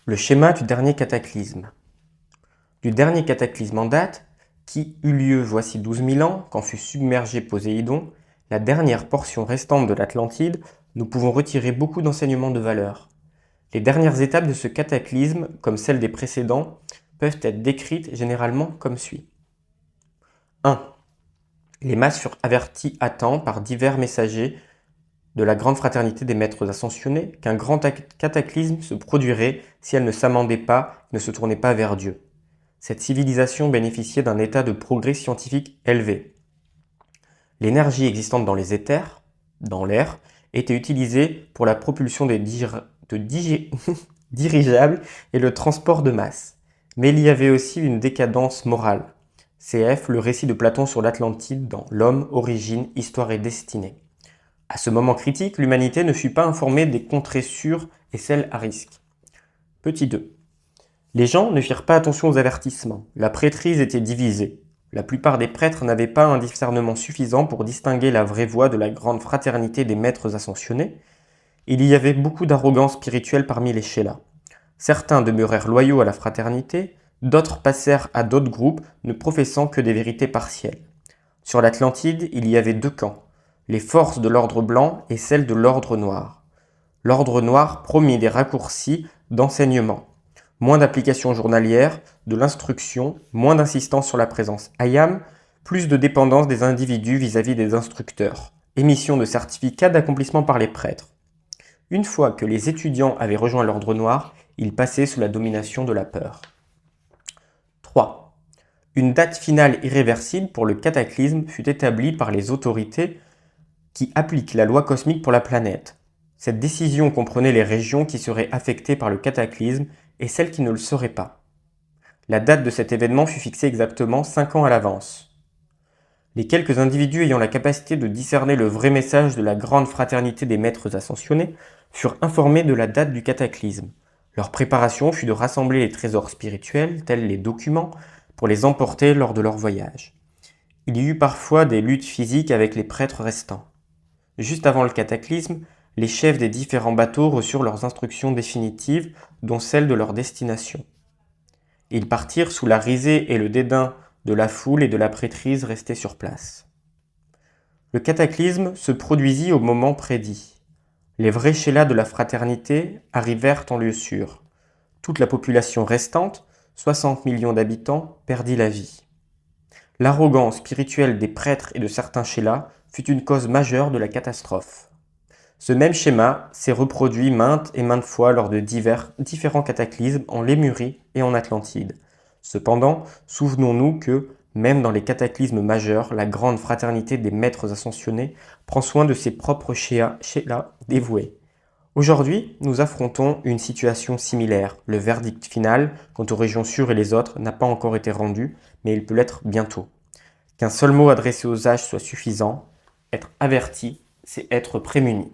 Le schéma du dernier cataclysme. Du dernier cataclysme en date, qui eut lieu voici 12 000 ans, quand fut submergé Poséidon, la dernière portion restante de l'Atlantide, nous pouvons retirer beaucoup d'enseignements de valeur. Les dernières étapes de ce cataclysme, comme celles des précédents, peuvent être décrites généralement comme suit. 1. Les masses furent averties à temps par divers messagers de la grande fraternité des maîtres ascensionnés qu'un grand cataclysme se produirait si elles ne s'amendaient pas et ne se tournaient pas vers Dieu. Cette civilisation bénéficiait d'un état de progrès scientifique élevé. L'énergie existante dans les éthers, dans l'air, était utilisée pour la propulsion des dirigeables et le transport de masse. Mais il y avait aussi une décadence morale. Cf. Le récit de Platon sur l'Atlantide dans L'homme, origine, histoire et destinée. À ce moment critique, l'humanité ne fut pas informée des contrées sûres et celles à risque. Petit 2. Les gens ne firent pas attention aux avertissements. La prêtrise était divisée. La plupart des prêtres n'avaient pas un discernement suffisant pour distinguer la vraie voie de la grande fraternité des maîtres ascensionnés. Il y avait beaucoup d'arrogance spirituelle parmi les chélats. Certains demeurèrent loyaux à la fraternité, d'autres passèrent à d'autres groupes ne professant que des vérités partielles. Sur l'Atlantide, il y avait deux camps, les forces de l'ordre blanc et celles de l'ordre noir. L'ordre noir promit des raccourcis d'enseignement, moins d'applications journalières, de l'instruction, moins d'insistance sur la présence ayam, plus de dépendance des individus vis-à-vis des instructeurs, émission de certificats d'accomplissement par les prêtres. Une fois que les étudiants avaient rejoint l'ordre noir, ils passaient sous la domination de la peur. 3. Une date finale irréversible pour le cataclysme fut établie par les autorités qui appliquent la loi cosmique pour la planète. Cette décision comprenait les régions qui seraient affectées par le cataclysme et celles qui ne le seraient pas. La date de cet événement fut fixée exactement 5 ans à l'avance. Les quelques individus ayant la capacité de discerner le vrai message de la grande fraternité des maîtres ascensionnés furent informés de la date du cataclysme. Leur préparation fut de rassembler les trésors spirituels, tels les documents, pour les emporter lors de leur voyage. Il y eut parfois des luttes physiques avec les prêtres restants. Juste avant le cataclysme, les chefs des différents bateaux reçurent leurs instructions définitives, dont celles de leur destination. Ils partirent sous la risée et le dédain de la foule et de la prêtrise restée sur place. Le cataclysme se produisit au moment prédit. Les vrais chélats de la fraternité arrivèrent en lieu sûr. Toute la population restante, 60 millions d'habitants, perdit la vie. L'arrogance spirituelle des prêtres et de certains chélats fut une cause majeure de la catastrophe. Ce même schéma s'est reproduit maintes et maintes fois lors de différents cataclysmes en Lémurie et en Atlantide. Cependant, souvenons-nous que, même dans les cataclysmes majeurs, la grande fraternité des maîtres ascensionnés prend soin de ses propres chélats dévoués. Aujourd'hui, nous affrontons une situation similaire. Le verdict final, quant aux régions sûres et les autres, n'a pas encore été rendu, mais il peut l'être bientôt. Qu'un seul mot adressé aux âges soit suffisant. Être averti, c'est être prémuni.